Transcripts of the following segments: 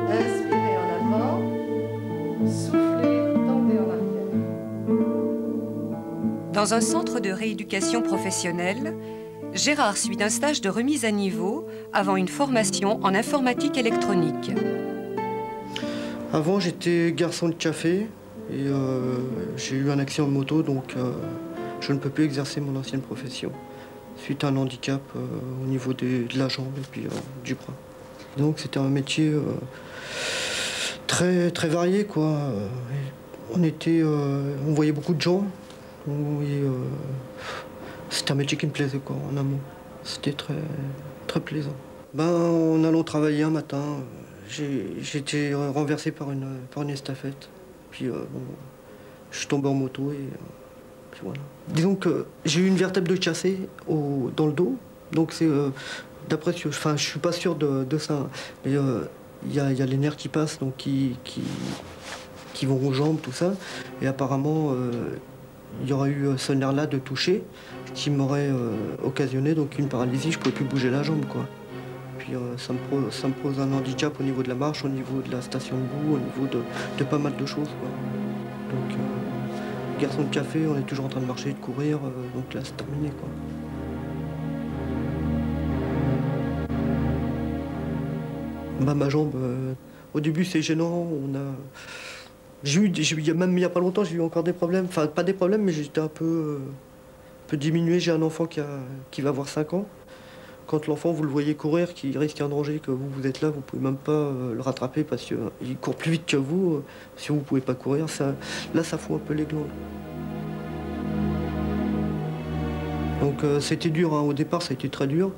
Inspirez en avant, soufflez, tendez en arrière. Dans un centre de rééducation professionnelle, Gérard suit un stage de remise à niveau avant une formation en informatique électronique. Avant, j'étais garçon de café et j'ai eu un accident de moto, donc je ne peux plus exercer mon ancienne profession suite à un handicap au niveau de la jambe et puis du bras. Donc c'était un métier très, très varié, quoi. On voyait beaucoup de gens. C'était un métier qui me plaisait, quoi, en amont. C'était très, très plaisant. En allant travailler un matin, j'ai été renversé par une estafette. Puis je suis tombé en moto et puis voilà. Disons que j'ai eu une vertèbre de cassée dans le dos. Donc c'est d'après, enfin je suis pas sûr de ça, mais il y a les nerfs qui passent, donc qui vont aux jambes, tout ça. Et apparemment il y aurait eu ce nerf-là de toucher qui m'aurait occasionné donc une paralysie. Je ne pouvais plus bouger la jambe, quoi. Puis ça me pose un handicap au niveau de la marche, au niveau de la station debout, au niveau de pas mal de choses, quoi. Donc garçon de café, on est toujours en train de marcher, de courir, donc là c'est terminé, quoi. Ma jambe, au début c'est gênant, même il n'y a pas longtemps, j'ai eu encore des problèmes. Enfin, pas des problèmes, mais j'étais un peu diminué. J'ai un enfant qui va avoir 5 ans. Quand l'enfant, vous le voyez courir, qui risque un danger, que vous êtes là, vous ne pouvez même pas le rattraper parce qu'il court plus vite que vous. Si vous ne pouvez pas courir, là, ça fout un peu les glandes. Donc c'était dur, hein. Au départ, ça a été très dur.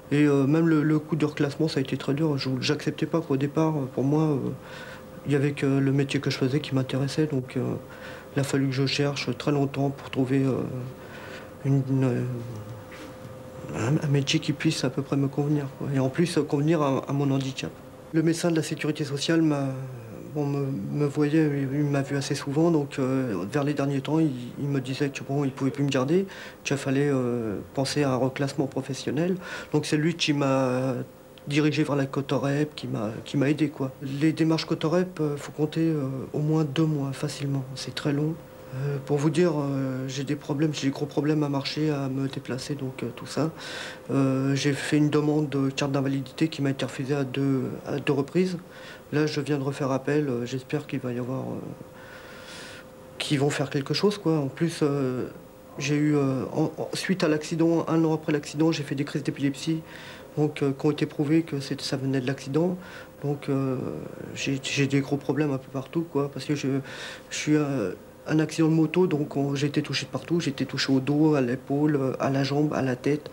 Et même le coup de reclassement, ça a été très dur. J'acceptais pas qu'au départ, pour moi, il y avait que le métier que je faisais qui m'intéressait. Donc il a fallu que je cherche très longtemps pour trouver un métier qui puisse à peu près me convenir, quoi. Et en plus convenir à mon handicap. Le médecin de la sécurité sociale me voyait, il m'a vu assez souvent, donc vers les derniers temps, il me disait que bon, il pouvait plus me garder, qu'il fallait penser à un reclassement professionnel. Donc c'est lui qui m'a dirigé vers la Cotorep, qui m'a aidé, quoi. Les démarches Cotorep, faut compter au moins 2 mois facilement, c'est très long. Pour vous dire, j'ai des gros problèmes à marcher, à me déplacer, donc tout ça. J'ai fait une demande de carte d'invalidité qui m'a été refusée à deux reprises. Là, je viens de refaire appel. J'espère qu'il va y avoir, qu'ils vont faire quelque chose, quoi. En plus, j'ai eu, suite à l'accident, 1 an après l'accident, j'ai fait des crises d'épilepsie, donc qui ont été prouvées que ça venait de l'accident. Donc j'ai des gros problèmes un peu partout, quoi, parce que je suis un accident de moto, donc j'ai été touché de partout. J'ai été touché au dos, à l'épaule, à la jambe, à la tête.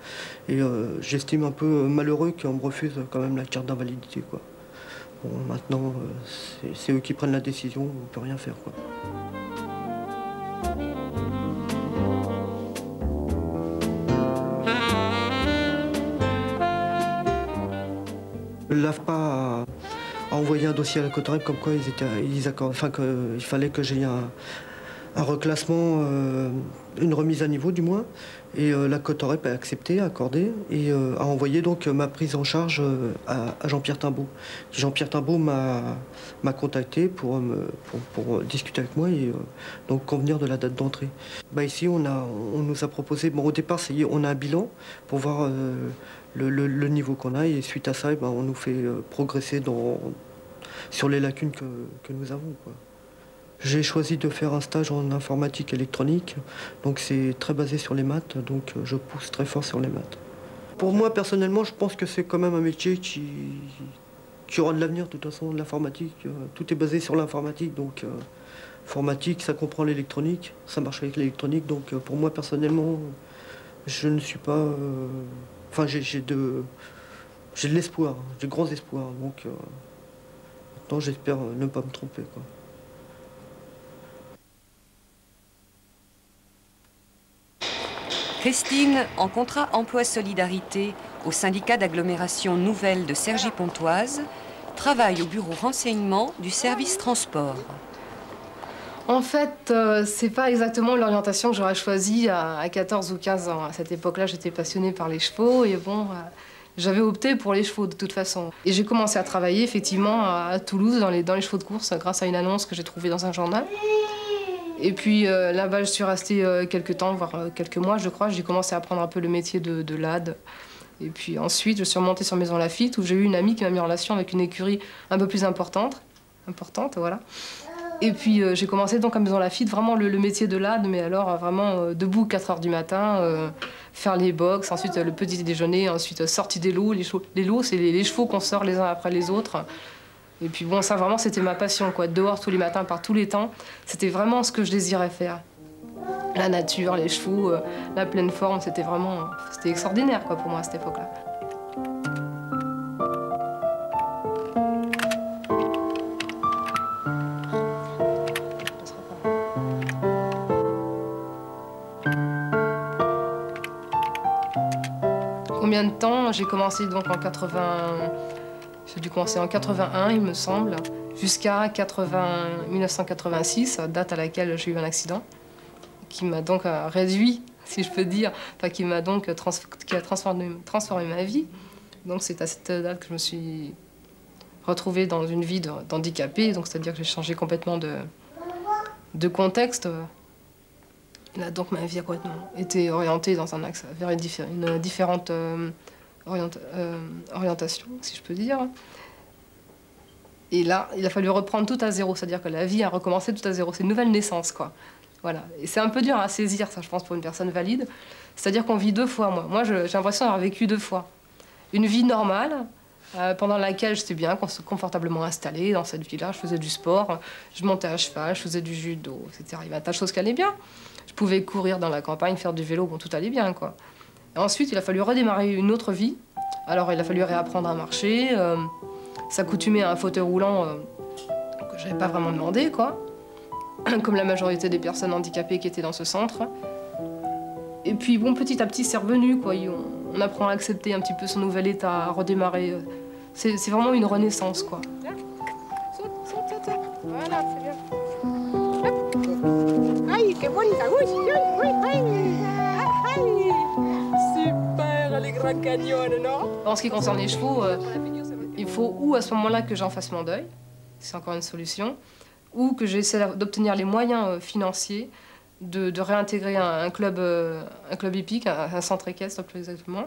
Et j'estime un peu malheureux qu'on me refuse quand même la carte d'invalidité, quoi. Bon, maintenant, c'est eux qui prennent la décision, on ne peut rien faire, quoi. L'AFPA a envoyé un dossier à la Cotorep comme quoi qu'il fallait que j'aie un reclassement, une remise à niveau du moins. Et la Cotorep a accepté, a accordé et a envoyé donc ma prise en charge à Jean-Pierre Timbaud. Jean-Pierre Timbaud m'a contacté pour discuter avec moi et donc convenir de la date d'entrée. Ici on nous a proposé, au départ on a un bilan pour voir le niveau qu'on a et suite à ça on nous fait progresser sur les lacunes que nous avons, quoi. J'ai choisi de faire un stage en informatique électronique, donc c'est très basé sur les maths, donc je pousse très fort sur les maths. Pour moi, personnellement, je pense que c'est quand même un métier qui aura de l'avenir, de toute façon, l'informatique. Tout est basé sur l'informatique, donc informatique, ça comprend l'électronique, ça marche avec l'électronique, donc pour moi, personnellement, je ne suis pas... Enfin, j'ai de l'espoir, j'ai de grands espoirs, donc maintenant, j'espère ne pas me tromper, quoi. Christine, en contrat emploi-solidarité au syndicat d'agglomération nouvelle de Cergy-Pontoise, travaille au bureau renseignement du service transport. En fait, c'est pas exactement l'orientation que j'aurais choisie à 14 ou 15 ans. À cette époque-là, j'étais passionnée par les chevaux et bon, j'avais opté pour les chevaux de toute façon. Et j'ai commencé à travailler effectivement à Toulouse dans les chevaux de course grâce à une annonce que j'ai trouvée dans un journal. Et puis là-bas, je suis restée quelques temps, voire quelques mois, je crois. J'ai commencé à apprendre un peu le métier de lad. Et puis ensuite, je suis remontée sur Maison Lafitte où j'ai eu une amie qui m'a mis en relation avec une écurie un peu plus importante, voilà. Et puis j'ai commencé donc à Maison Lafitte, vraiment le métier de lad, mais alors vraiment debout 4 h du matin, faire les box, ensuite le petit déjeuner, ensuite sortie des lots. Les lots, c'est les chevaux qu'on sort les uns après les autres. Et puis bon, ça vraiment, c'était ma passion, quoi. Dehors tous les matins, par tous les temps, c'était vraiment ce que je désirais faire. La nature, les chevaux, la pleine forme, c'était vraiment... C'était extraordinaire, quoi, pour moi, à cette époque-là. Combien de temps? J'ai commencé donc en 80... J'ai dû commencer en 81, il me semble, jusqu'à 1986, date à laquelle j'ai eu un accident, qui m'a donc réduit, si je peux dire, enfin qui m'a donc transformé ma vie. Donc c'est à cette date que je me suis retrouvée dans une vie d'handicapée, donc c'est-à-dire que j'ai changé complètement de contexte. Là, donc ma vie a complètement été orientée dans un axe vers une différente orientation, si je peux dire. Et là, il a fallu reprendre tout à zéro, c'est-à-dire que la vie a recommencé tout à zéro. C'est une nouvelle naissance, quoi. Voilà. Et c'est un peu dur à saisir, ça, je pense, pour une personne valide. C'est-à-dire qu'on vit 2 fois, moi. Moi, j'ai l'impression d'avoir vécu 2 fois. Une vie normale, pendant laquelle j'étais bien, confortablement installée dans cette vie-là. Je faisais du sport, je montais à cheval, je faisais du judo, etc. Il y avait un tas de choses qui allaient bien. Je pouvais courir dans la campagne, faire du vélo, bon, tout allait bien, quoi. Et ensuite, il a fallu redémarrer une autre vie. Alors, il a fallu réapprendre à marcher, s'accoutumer à un fauteuil roulant que je n'avais pas vraiment demandé, quoi. Comme la majorité des personnes handicapées qui étaient dans ce centre. Et puis, bon, petit à petit, c'est revenu, quoi. On apprend à accepter un petit peu son nouvel état, à redémarrer. C'est vraiment une renaissance, quoi. Saute, saute, saute, saute. Voilà, c'est bien. Aïe, qué bonita. Oui, oui, oui, aïe. Super, les grands canyons, non? En ce qui concerne les chevaux, il faut ou à ce moment-là que j'en fasse mon deuil, c'est encore une solution, ou que j'essaie d'obtenir les moyens financiers de réintégrer un club hippique, un centre équestre plus exactement.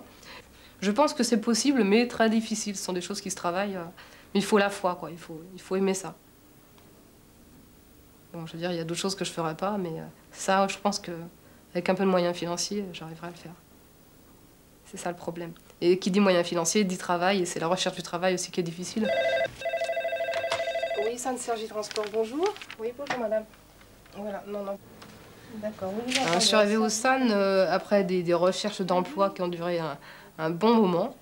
Je pense que c'est possible, mais très difficile. Ce sont des choses qui se travaillent. Mais il faut la foi, quoi. Il faut aimer ça. Bon, je veux dire, il y a d'autres choses que je ne ferais pas, mais ça, je pense qu'avec un peu de moyens financiers, j'arriverai à le faire. C'est ça le problème. Et qui dit moyens financiers, dit travail, et c'est la recherche du travail aussi qui est difficile. Oui, San Sergi Transport, bonjour. Oui, bonjour madame. Voilà, non. D'accord, oui. Je suis arrivée au SAN après des recherches d'emploi qui ont duré un bon moment.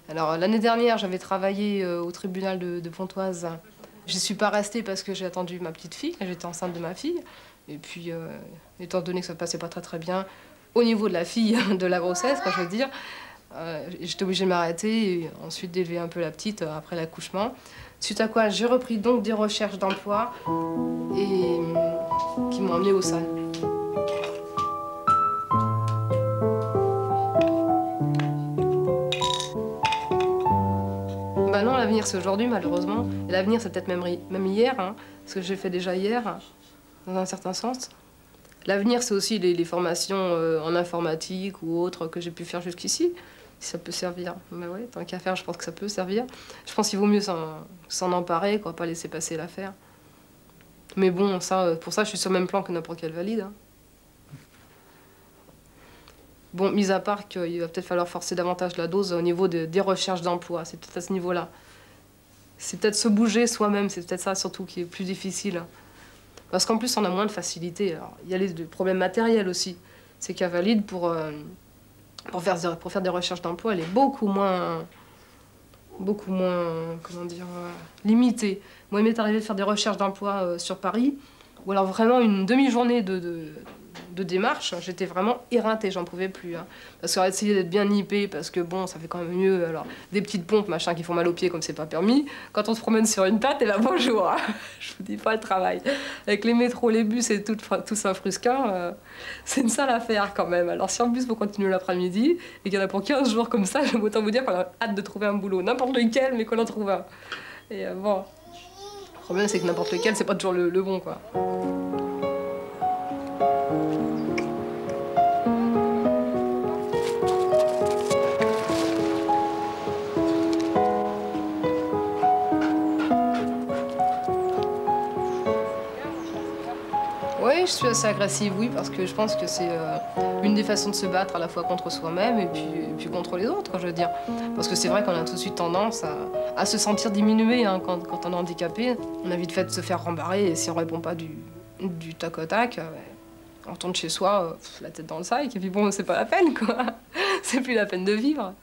Alors l'année dernière, j'avais travaillé au tribunal de Pontoise. Je ne suis pas restée parce que j'ai attendu ma petite fille, j'étais enceinte de ma fille. Et puis, étant donné que ça ne passait pas très bien au niveau de la fille, de la grossesse, quoi, je veux dire, j'étais obligée de m'arrêter et ensuite d'élever un peu la petite après l'accouchement. Suite à quoi, j'ai repris donc des recherches d'emploi et qui m'ont emmenée au SAN. Ben non, l'avenir c'est aujourd'hui malheureusement. Et l'avenir c'est peut-être même hier, hein, ce que j'ai fait déjà hier, dans un certain sens. L'avenir c'est aussi les formations en informatique ou autres que j'ai pu faire jusqu'ici. Si ça peut servir, mais ouais, tant qu'à faire, je pense que ça peut servir. Je pense qu'il vaut mieux s'en emparer, quoi, pas laisser passer l'affaire. Mais bon, ça, pour ça, je suis sur le même plan que n'importe quel valide. Hein. Bon, mis à part qu'il va peut-être falloir forcer davantage la dose au niveau des recherches d'emploi. C'est peut-être à ce niveau-là. C'est peut-être se bouger soi-même, c'est peut-être ça surtout qui est plus difficile. Parce qu'en plus, on a moins de facilité. Alors, il y a les problèmes matériels aussi. C'est qu'à valide, pour faire des recherches d'emploi, elle est beaucoup moins, comment dire, limitée. Moi, il m'est arrivé de faire des recherches d'emploi sur Paris, ou alors vraiment une demi-journée de démarche, j'étais vraiment éreintée, j'en pouvais plus. Hein. Parce qu'on a essayé d'être bien nippé, parce que bon, ça fait quand même mieux. Alors, des petites pompes, machin, qui font mal aux pieds comme c'est pas permis. Quand on se promène sur une patte, et là, bonjour, hein. Je vous dis pas le travail. Avec les métros, les bus et tout ça frusquin, c'est une sale affaire quand même. Alors, si en plus vous continuez l'après-midi, et qu'il y en a pour 15 jours comme ça, j'aime autant vous dire qu'on a hâte de trouver un boulot, n'importe lequel, mais qu'on en trouve un. Et bon, le problème, c'est que n'importe lequel, c'est pas toujours le bon, quoi. Oui, je suis assez agressive, oui, parce que je pense que c'est une des façons de se battre à la fois contre soi-même et puis contre les autres, je veux dire. Parce que c'est vrai qu'on a tout de suite tendance à se sentir diminué hein, quand on est handicapé. On a vite fait de se faire rembarrer et si on répond pas du tac au tac, on retourne chez soi, la tête dans le sac et puis bon, c'est pas la peine, quoi. C'est plus la peine de vivre.